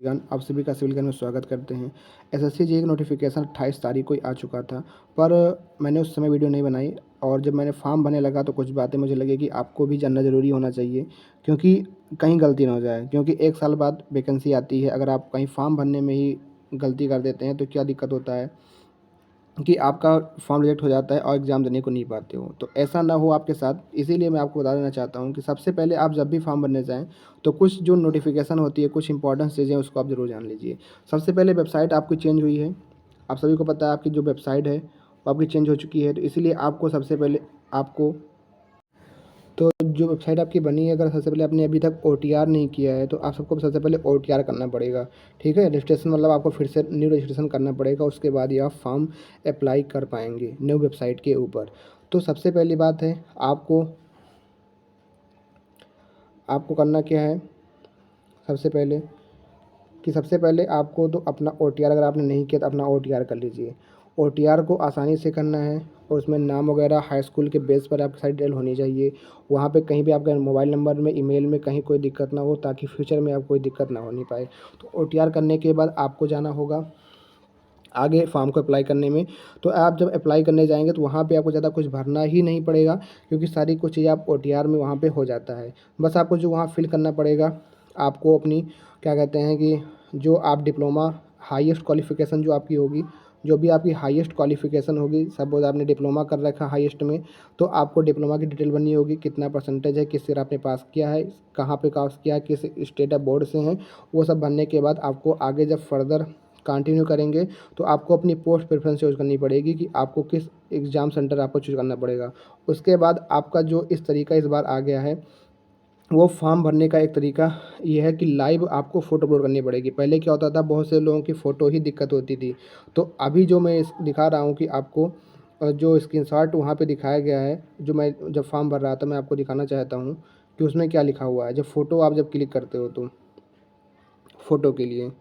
आप सभी का सिविल में स्वागत करते हैं। एसएससी जी का नोटिफिकेशन 28 तारीख को ही आ चुका था, पर मैंने उस समय वीडियो नहीं बनाई। और जब मैंने फॉर्म भरने लगा तो कुछ बातें मुझे लगी कि आपको भी जानना ज़रूरी होना चाहिए, क्योंकि कहीं गलती ना हो जाए। क्योंकि 1 साल बाद वैकेंसी आती है, अगर आप कहीं फॉर्म भरने में ही गलती कर देते हैं तो क्या दिक्कत होता है कि आपका फॉर्म रिजेक्ट हो जाता है और एग्ज़ाम देने को नहीं पाते हो। तो ऐसा ना हो आपके साथ, इसीलिए मैं आपको बता देना चाहता हूँ कि सबसे पहले आप जब भी फॉर्म भरने जाएँ, तो कुछ जो नोटिफ़िकेशन होती है, कुछ इंपॉर्टेंट चीज़ें हैं, उसको आप ज़रूर जान लीजिए। सबसे पहले वेबसाइट आपकी चेंज हुई है। आप सभी को पता है आपकी जो वेबसाइट है, वो आपकी चेंज हो चुकी है। तो इसीलिए आपको सबसे पहले आपको तो जो वेबसाइट आपकी बनी है, अगर सबसे पहले आपने अभी तक ओटीआर नहीं किया है, तो आप सबको सबसे पहले ओटीआर करना पड़ेगा। ठीक है, रजिस्ट्रेशन मतलब आपको फिर से न्यू रजिस्ट्रेशन करना पड़ेगा। उसके बाद ही आप फॉर्म अप्लाई कर पाएंगे न्यू वेबसाइट के ऊपर। तो सबसे पहली बात है, आपको आपको करना क्या है सबसे पहले आपको तो अपना ओटीआर, अगर आपने नहीं किया तो अपना ओटीआर कर लीजिए। ओटीआर को आसानी से करना है और उसमें नाम वगैरह हाई स्कूल के बेस पर आपकी सारी डिटेल होनी चाहिए। वहाँ पे कहीं भी आपके मोबाइल नंबर में, ईमेल में कहीं कोई दिक्कत ना हो, ताकि फ्यूचर में आपको कोई दिक्कत ना होनी पाए। तो ओटीआर करने के बाद आपको जाना होगा आगे फॉर्म को अप्लाई करने में। तो आप जब अप्लाई करने जाएंगे तो वहाँ पे आपको ज़्यादा कुछ भरना ही नहीं पड़ेगा, क्योंकि सारी कुछ चीज़ आप ओटीआर में वहाँ पे हो जाता है। बस आपको जो वहाँ फिल करना पड़ेगा, आपको अपनी क्या कहते हैं कि जो आप डिप्लोमा हाईएस्ट क्वालिफ़िकेशन जो आपकी होगी, जो भी आपकी हाईएस्ट क्वालिफ़िकेशन होगी, सपोज़ आपने डिप्लोमा कर रखा हाईएस्ट में, तो आपको डिप्लोमा की डिटेल बननी होगी, कितना परसेंटेज है, किस ईयर आपने पास किया है, कहाँ पे पास किया है, किस स्टेट ऑफ बोर्ड से हैं। वो सब भरने के बाद आपको आगे जब फर्दर कंटिन्यू करेंगे तो आपको अपनी पोस्ट प्रेफरेंस चूज़ करनी पड़ेगी कि आपको किस एग्ज़ाम सेंटर आपको चूज़ करना पड़ेगा। उसके बाद आपका जो इस तरीका इस बार आ गया है, वो फॉर्म भरने का एक तरीका ये है कि लाइव आपको फ़ोटो अपलोड करनी पड़ेगी। पहले क्या होता था, बहुत से लोगों की फ़ोटो ही दिक्कत होती थी। तो अभी जो मैं दिखा रहा हूँ कि आपको जो स्क्रीनशॉट वहाँ पे दिखाया गया है, जो मैं जब फॉर्म भर रहा था, मैं आपको दिखाना चाहता हूँ कि उसमें क्या लिखा हुआ है। जब फ़ोटो आप जब क्लिक करते हो तो फ़ोटो के लिए,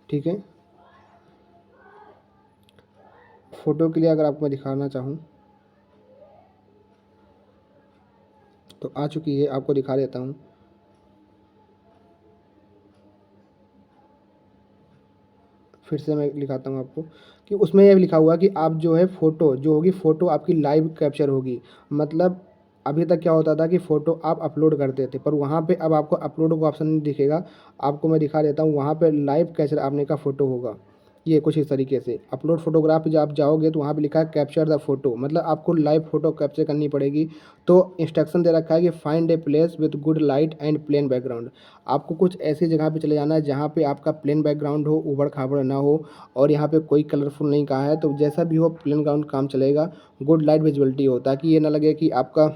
ठीक है, फ़ोटो के लिए अगर आपको मैं दिखाना चाहूँ तो आ चुकी है, आपको दिखा देता हूँ। फिर से मैं दिखाता हूँ आपको कि उसमें ये लिखा हुआ है कि आप जो है फ़ोटो जो होगी, फ़ोटो आपकी लाइव कैप्चर होगी। मतलब अभी तक क्या होता था कि फ़ोटो आप अपलोड करते थे, पर वहाँ पे अब आपको अपलोड का ऑप्शन नहीं दिखेगा। आपको मैं दिखा देता हूँ, वहाँ पे लाइव कैप्चर आपने का फ़ोटो होगा। ये कुछ इस तरीके से अपलोड फ़ोटोग्राफ पे जब आप जाओगे तो वहाँ पे लिखा है कैप्चर द फ़ोटो, मतलब आपको लाइव फ़ोटो कैप्चर करनी पड़ेगी। तो इंस्ट्रक्शन दे रखा है कि find a place with good light and plain background. आपको कुछ ऐसी जगह पे चले जाना है जहाँ पे आपका प्लेन बैकग्राउंड हो, ऊबड़-खाबड़ ना हो, और यहाँ पे कोई कलरफुल नहीं कहा है। तो जैसा भी हो, प्लेन ग्राउंड काम चलेगा। गुड लाइट विजिबिलिटी हो, ताकि ये ना लगे कि आपका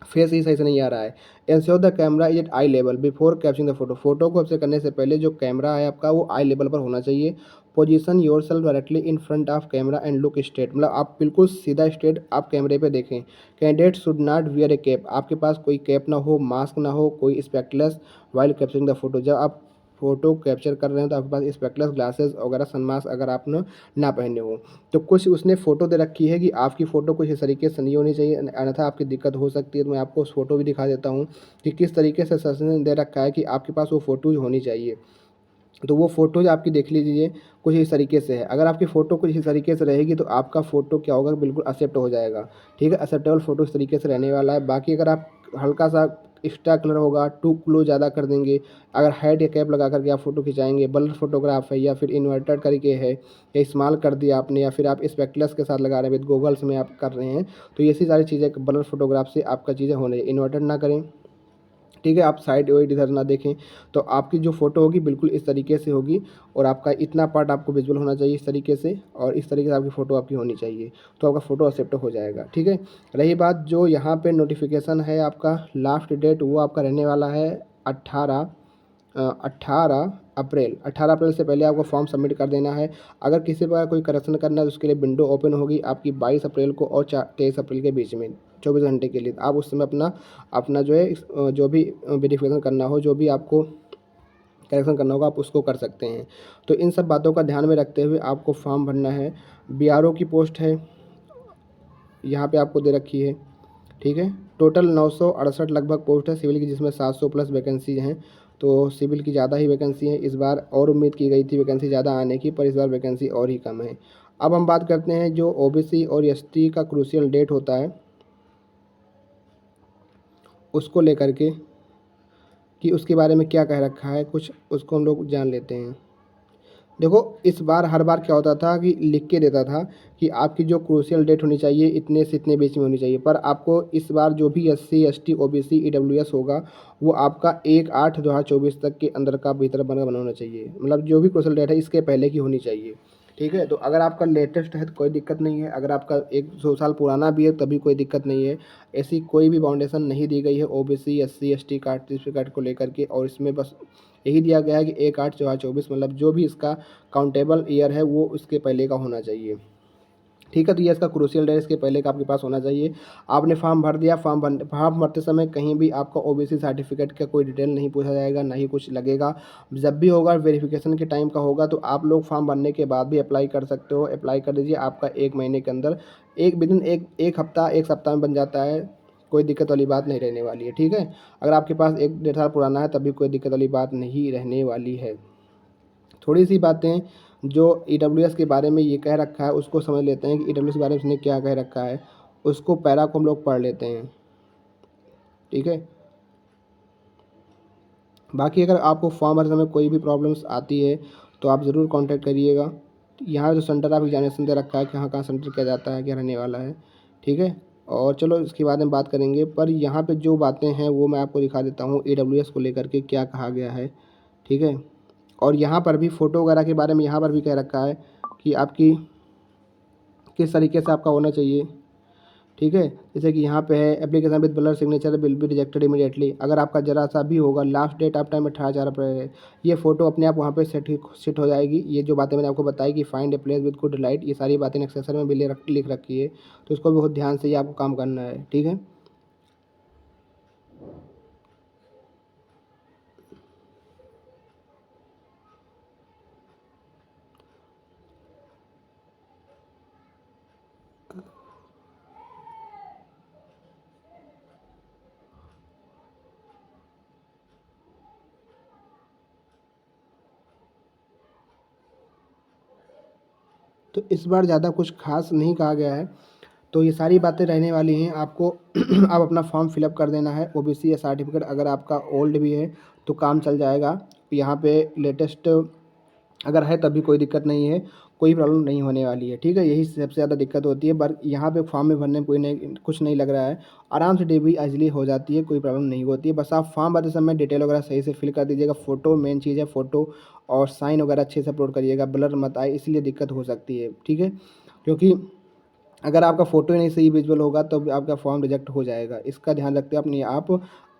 फेस ही सही से नहीं आ रहा है। Ensure the camera is at eye level before capturing the photo. Photo को आपसे करने से पहले जो कैमरा है आपका, वो आई लेवल पर होना चाहिए। Position your self directly in front of camera and look straight, मतलब आप बिल्कुल सीधा स्ट्रेट आप कैमरे पे देखें। Candidate should not wear A cap, आपके पास कोई कैप ना हो, मास्क ना हो, कोई स्पेक्टलेस वाइल कैप्चरिंग द फोटो। जब आप फोटो कैप्चर कर रहे हैं तो आपके पास स्पेक्टलेस ग्लासेस वगैरह सनमास्क अगर आपने ना पहने हो। तो कुछ उसने फ़ोटो दे रखी है कि आपकी फ़ोटो कुछ इस तरीके से नहीं होनी चाहिए, अन्यथा आपकी दिक्कत हो सकती है। तो मैं आपको उस फ़ोटो भी दिखा देता हूँ कि किस तरीके से सर दे रखा है कि आपके पास वो फ़ोटोज़ होनी चाहिए। तो वो फ़ोटोज़ आपकी देख लीजिए, कुछ इस तरीके से है। अगर आपकी फ़ोटो कुछ इस तरीके से रहेगी तो आपका फ़ोटो क्या होगा, बिल्कुल एक्सेप्ट हो जाएगा। ठीक है, एक्सेप्टेबल फ़ोटो इस तरीके से रहने वाला है। बाकी अगर आप हल्का-सा एक्स्ट्रा कलर होगा, टू ग्लो ज़्यादा कर देंगे, अगर हेड या कैप लगा कर के आप फ़ोटो खिंचाएँगे, ब्लर फ़ोटोग्राफ है या फिर इन्वर्टेड करके है, या स्मॉल कर दिया आपने, या फिर आप स्पेक्टलस के साथ लगा रहे हैं, विद गॉगल्स में आप कर रहे हैं, तो ये सी सारी चीज़ें ब्लर फ़ोटोग्राफ से आपका चीज़ें होने, इन्वर्टेड ना करें। ठीक है, आप साइड वाइड इधर ना देखें। तो आपकी जो फ़ोटो होगी बिल्कुल इस तरीके से होगी, और आपका इतना पार्ट आपको विजुअल होना चाहिए इस तरीके से, और इस तरीके से आपकी फ़ोटो आपकी होनी चाहिए। तो आपका फ़ोटो एक्सेप्ट हो जाएगा। ठीक है, रही बात जो यहाँ पे नोटिफिकेशन है, आपका लास्ट डेट वो आपका रहने वाला है 18 अप्रैल। 18 अप्रैल से पहले आपको फॉर्म सबमिट कर देना है। अगर किसी प्रकार कोई करेक्शन करना है तो उसके लिए विंडो ओपन होगी आपकी 22 अप्रैल को और 23 अप्रैल के बीच में, 24 घंटे के लिए। तो आप उस समय अपना अपना जो है जो भी वेरिफिकेशन करना हो, जो भी आपको करेक्शन करना होगा, आप उसको कर सकते हैं। तो इन सब बातों का ध्यान में रखते हुए आपको फॉर्म भरना है। बीआरओ की पोस्ट है यहाँ पे आपको दे रखी है। ठीक है, टोटल 968 लगभग पोस्ट है सिविल की, जिसमें 700 प्लस वैकेंसी हैं। तो सिविल की ज़्यादा ही वैकेंसी है इस बार, और उम्मीद की गई थी वैकेंसी ज़्यादा आने की, पर इस बार वैकेंसी और ही कम है। अब हम बात करते हैं जो ओबीसी और एसटी का क्रूशियल डेट होता है उसको लेकर के, कि उसके बारे में क्या कह रखा है कुछ, उसको हम लोग जान लेते हैं। देखो इस बार हर बार क्या होता था कि लिख के देता था कि आपकी जो क्रूशियल डेट होनी चाहिए इतने से इतने बीच में होनी चाहिए, पर आपको इस बार जो भी एससी एसटी ओबीसी ईडब्ल्यूएस होगा वो आपका 1/8/2024 तक के अंदर का भीतर बना होना चाहिए, मतलब जो भी क्रूशियल डेट है इसके पहले की होनी चाहिए। ठीक है, तो अगर आपका लेटेस्ट है तो कोई दिक्कत नहीं है, अगर आपका 100 साल पुराना भी है तभी कोई दिक्कत नहीं है। ऐसी कोई भी बाउंडेशन नहीं दी गई है OBC SC ST card certificate को लेकर के, और इसमें बस यही दिया गया है कि 1/8/2024 मतलब जो भी इसका काउंटेबल ईयर है वो इसके पहले का होना चाहिए। ठीक है, तो ये इसका क्रूशियल डेट इसके पहले का आपके पास होना चाहिए। आपने फॉर्म भर दिया, फॉर्म भरते समय कहीं भी आपका ओबीसी सर्टिफिकेट का कोई डिटेल नहीं पूछा जाएगा, ना ही कुछ लगेगा। जब भी होगा वेरिफिकेशन के टाइम का होगा, तो आप लोग फॉर्म भरने के बाद भी अप्लाई कर सकते हो, अप्लाई कर दीजिए। आपका 1 महीने के अंदर विदिन एक हफ्ता 1 सप्ताह में बन जाता है, कोई दिक्कत वाली बात नहीं रहने वाली है। ठीक है, अगर आपके पास 1 डेढ़ साल पुराना है तभी कोई दिक्कत वाली बात नहीं रहने वाली है। थोड़ी सी बातें जो ईडब्ल्यूएस के बारे में ये कह रखा है उसको समझ लेते हैं कि ईडब्ल्यूएस के बारे में उसने क्या कह रखा है, उसको पैरा को हम लोग पढ़ लेते हैं। ठीक है, बाकी अगर आपको फॉर्म भरने समय कोई भी प्रॉब्लम्स आती है तो आप ज़रूर कांटेक्ट करिएगा। यहाँ जो सेंटर आप एग्जामिनेशन दे रखा है कहाँ कहाँ सेंटर किया जाता है, क्या रहने वाला है। ठीक है, और चलो इसके बारे में बात करेंगे, पर यहाँ पे जो बातें हैं वो मैं आपको दिखा देता हूँ ईडब्ल्यूएस को लेकर के क्या कहा गया है। ठीक है, और यहाँ पर भी फ़ोटो वगैरह के बारे में यहाँ पर भी कह रखा है कि आपकी किस तरीके से आपका होना चाहिए। ठीक है, जैसे कि यहाँ पे है application with blur signature will be rejected immediately, अगर आपका जरा सा भी होगा, लास्ट डेट आप टाइम 18/4 है, ये फ़ोटो अपने आप वहाँ पे सेट हो जाएगी। ये जो बातें मैंने आपको बताई कि find a place with good light, ये सारी बातें एक्सेसर में भी लिख रखी है, तो इसको बहुत ध्यान से ये आपको काम करना है। ठीक है, तो इस बार ज़्यादा कुछ खास नहीं कहा गया है, तो ये सारी बातें रहने वाली हैं। आपको आप अपना फॉर्म फिलअप कर देना है। ओबीसी या सर्टिफिकेट अगर आपका ओल्ड भी है तो काम चल जाएगा। यहाँ पे लेटेस्ट अगर है तभी कोई दिक्कत नहीं है, कोई प्रॉब्लम नहीं होने वाली है। ठीक है, यही सबसे ज़्यादा दिक्कत होती है, पर यहाँ पे फॉर्म में भरने में कोई नहीं, कुछ नहीं लग रहा है, आराम से डिलीवरी ईज़िली हो जाती है, कोई प्रॉब्लम नहीं होती है। बस आप फॉर्म भरते समय डिटेल वगैरह सही से फिल कर दीजिएगा। फ़ोटो मेन चीज़ है, फ़ोटो और साइन वगैरह अच्छे से अपलोड करिएगा, ब्लर मत आए, इसलिए दिक्कत हो सकती है। ठीक है, क्योंकि अगर आपका फ़ोटो ही नहीं सही विजुअल होगा तो आपका फॉर्म रिजेक्ट हो जाएगा। इसका ध्यान रखते हुए अपने आप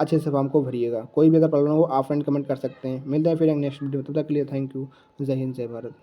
अच्छे से फॉर्म को भरिएगा। कोई भी अगर प्रॉब्लम हो आप फ्रेंड कमेंट कर सकते हैं। मिलते हैं फिर एक नेक्स्ट वीडियो, तब तक के लिए थैंक यू। जय हिंद, जय भारत।